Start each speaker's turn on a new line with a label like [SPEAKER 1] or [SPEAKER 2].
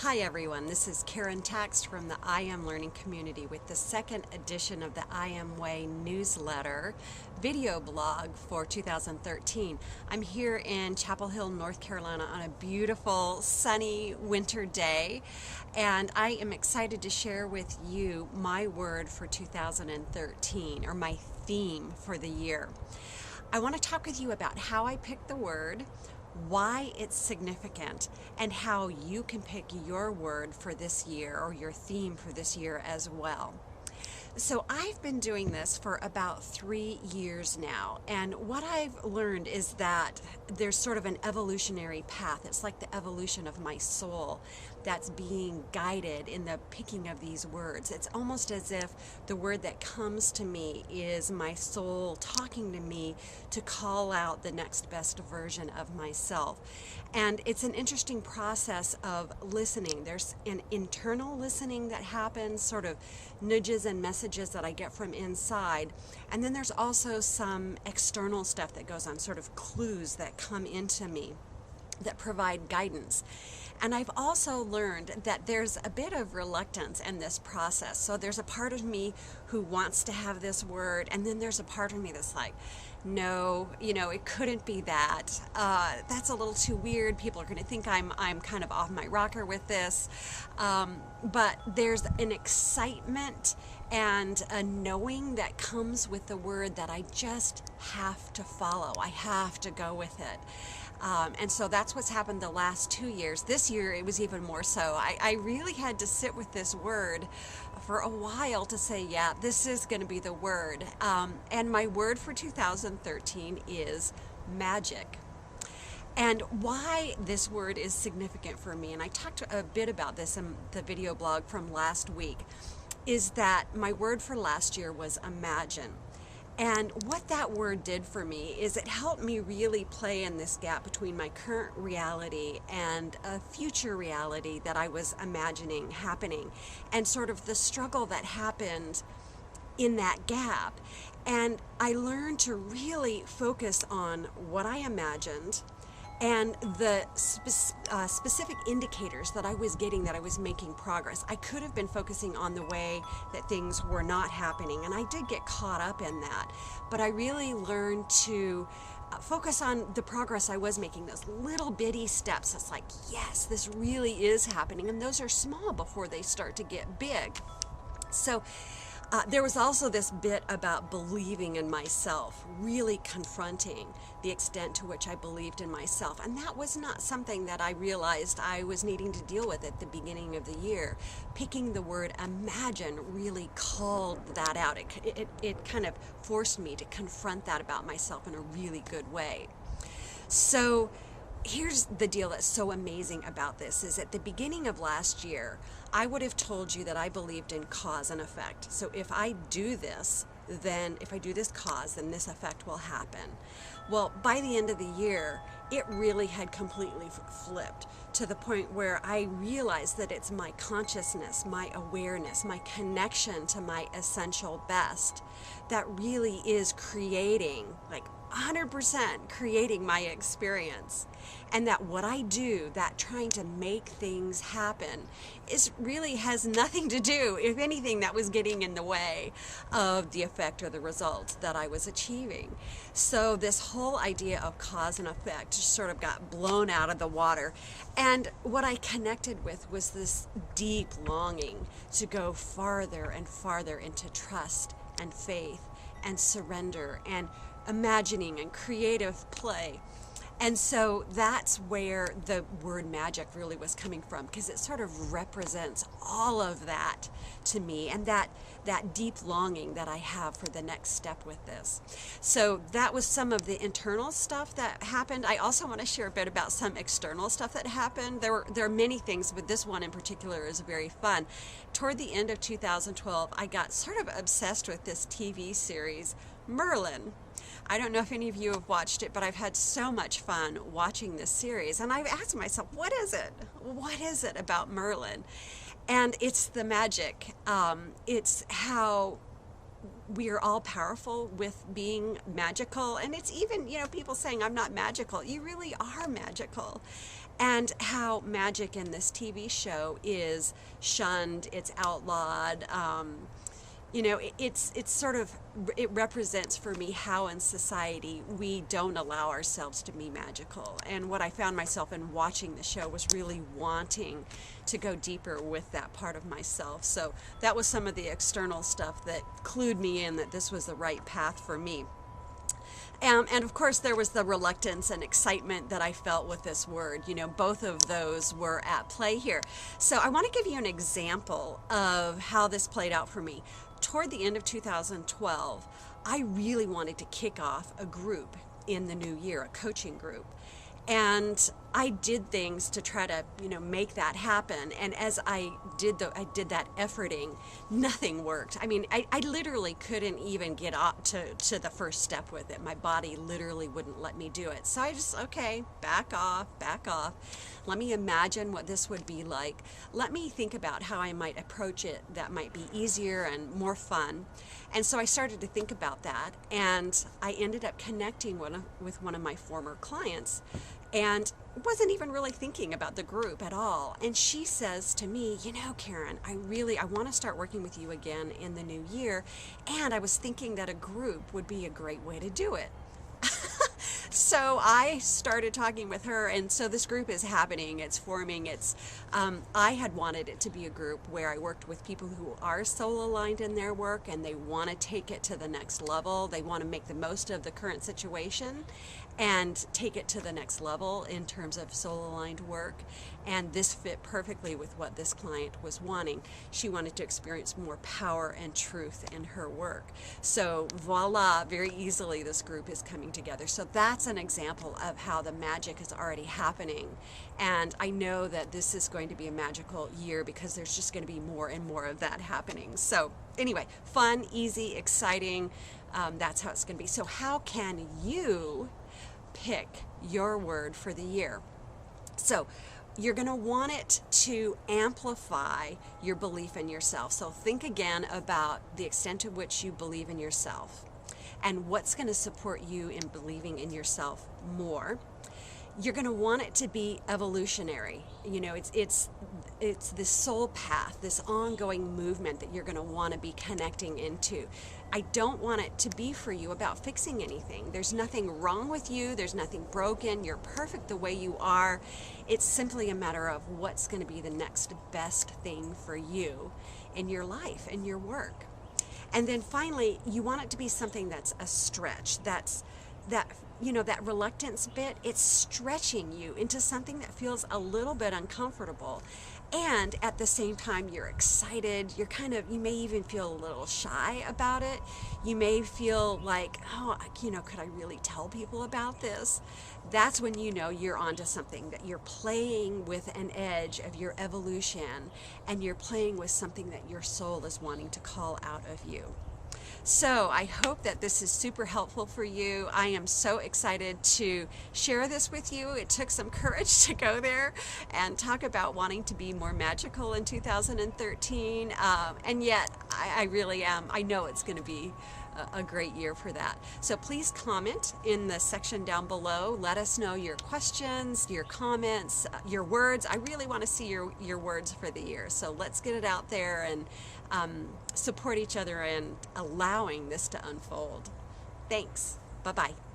[SPEAKER 1] Hi everyone, this is Karen Taxt from the I Am Learning community with the second edition of the I Am Way newsletter video blog for 2013. I'm here in Chapel Hill, North Carolina on a beautiful sunny winter day, and I am excited to share with you my word for 2013, or my theme for the year. I want to talk with you about how I picked the word, why it's significant, and how you can pick your word for this year or your theme for this year as well. So I've been doing this for about 3 years now, and what I've learned is that there's sort of an evolutionary path. It's like the evolution of my soul that's being guided in the picking of these words. It's almost as if the word that comes to me is my soul talking to me to call out the next best version of myself. And it's an interesting process of listening. There's an internal listening that happens, sort of nudges and messages that I get from inside. And then there's also some external stuff that goes on, sort of clues that come into me that provide guidance. And I've also learned that there's a bit of reluctance in this process. So there's a part of me who wants to have this word, and then there's a part of me that's like, no, it couldn't be that. That's a little too weird. People are going to think I'm kind of off my rocker with this. But there's an excitement and a knowing that comes with the word that I just have to follow. I have to go with it. And so that's what's happened the last 2 years. This year it was even more so. I really had to sit with this word for a while to say, yeah, this is going to be the word. And my word for 2013 is magic. And why this word is significant for me, and I talked a bit about this in the video blog from last week, is that my word for last year was imagine. And what that word did for me is it helped me really play in this gap between my current reality and a future reality that I was imagining happening, and sort of the struggle that happened in that gap. And I learned to really focus on what I imagined and the specific indicators that I was getting that I was making progress. I could have been focusing on the way that things were not happening, and I did get caught up in that. But I really learned to focus on the progress I was making, those little bitty steps. It's like, yes, this really is happening, and those are small before they start to get big. So there was also this bit about believing in myself, really confronting the extent to which I believed in myself. And that was not something that I realized I was needing to deal with at the beginning of the year. Picking the word imagine really called that out. It kind of forced me to confront that about myself in a really good way. So here's the deal that's so amazing about this is at the beginning of last year, I would have told you that I believed in cause and effect. So if I do this, then if I do this cause, then this effect will happen. Well, by the end of the year, it really had completely flipped to the point where I realized that it's my consciousness, my awareness, my connection to my essential best that really is creating, like 100% creating my experience. And that what I do, that trying to make things happen, really has nothing to do, if anything, that was getting in the way of the effect or the result that I was achieving. So this whole idea of cause and effect just sort of got blown out of the water. And what I connected with was this deep longing to go farther and farther into trust and faith and surrender and imagining and creative play. And so that's where the word magic really was coming from, because it sort of represents all of that to me, and that deep longing that I have for the next step with this. So that was some of the internal stuff that happened. I also want to share a bit about some external stuff that happened. There are many things, but this one in particular is very fun. Toward the end of 2012, I got sort of obsessed with this TV series, Merlin. I don't know if any of you have watched it, but I've had so much fun watching this series. And I've asked myself, what is it? What is it about Merlin? And it's the magic. It's how we are all powerful with being magical. And it's even, people saying, I'm not magical. You really are magical. and how magic in this TV show is shunned, it's outlawed. It's sort of, it represents for me how in society we don't allow ourselves to be magical. And what I found myself in watching the show was really wanting to go deeper with that part of myself. So that was some of the external stuff that clued me in that this was the right path for me. And of course, there was the reluctance and excitement that I felt with this word. Both of those were at play here. So I want to give you an example of how this played out for me. Toward the end of 2012, I really wanted to kick off a group in the new year, a coaching group. And I did things to try to, make that happen. And as I did that efforting, nothing worked. I mean, I literally couldn't even get up to the first step with it. My body literally wouldn't let me do it. So I just, okay, back off. Let me imagine what this would be like. Let me think about how I might approach it that might be easier and more fun. And so I started to think about that, and I ended up connecting with one of my former clients, and wasn't even really thinking about the group at all. And she says to me, Karen, I want to start working with you again in the new year, and I was thinking that a group would be a great way to do it. So I started talking with her, and so this group is happening. It's forming. I had wanted it to be a group where I worked with people who are soul aligned in their work, and they want to take it to the next level. They want to make the most of the current situation and take it to the next level in terms of soul aligned work. And this fit perfectly with what this client was wanting. She wanted to experience more power and truth in her work. So voila, very easily this group is coming together. So that's an example of how the magic is already happening. And I know that this is going to be a magical year because there's just going to be more and more of that happening. So anyway, fun, easy, exciting. That's how it's going to be. So how can you pick your word for the year? So you're going to want it to amplify your belief in yourself. So think again about the extent to which you believe in yourself and what's going to support you in believing in yourself more. You're going to want it to be evolutionary. It's this soul path, this ongoing movement that you're going to want to be connecting into. I don't want it to be for you about fixing anything. There's nothing wrong with you. There's nothing broken. You're perfect the way you are. It's simply a matter of what's going to be the next best thing for you in your life, in your work. And then finally, you want it to be something that's a stretch. That reluctance bit, it's stretching you into something that feels a little bit uncomfortable. And at the same time, you're excited. You may even feel a little shy about it. You may feel like, could I really tell people about this? That's when you're onto something, that you're playing with an edge of your evolution, and you're playing with something that your soul is wanting to call out of you. So I hope that this is super helpful for you. I am so excited to share this with you. It took some courage to go there and talk about wanting to be more magical in 2013. And yet I really am. I know it's going to be a great year for that. So please comment in the section down below. Let us know your questions, your comments, your words. I really want to see your words for the year. So let's get it out there and support each other in allowing this to unfold. Thanks. Bye-bye.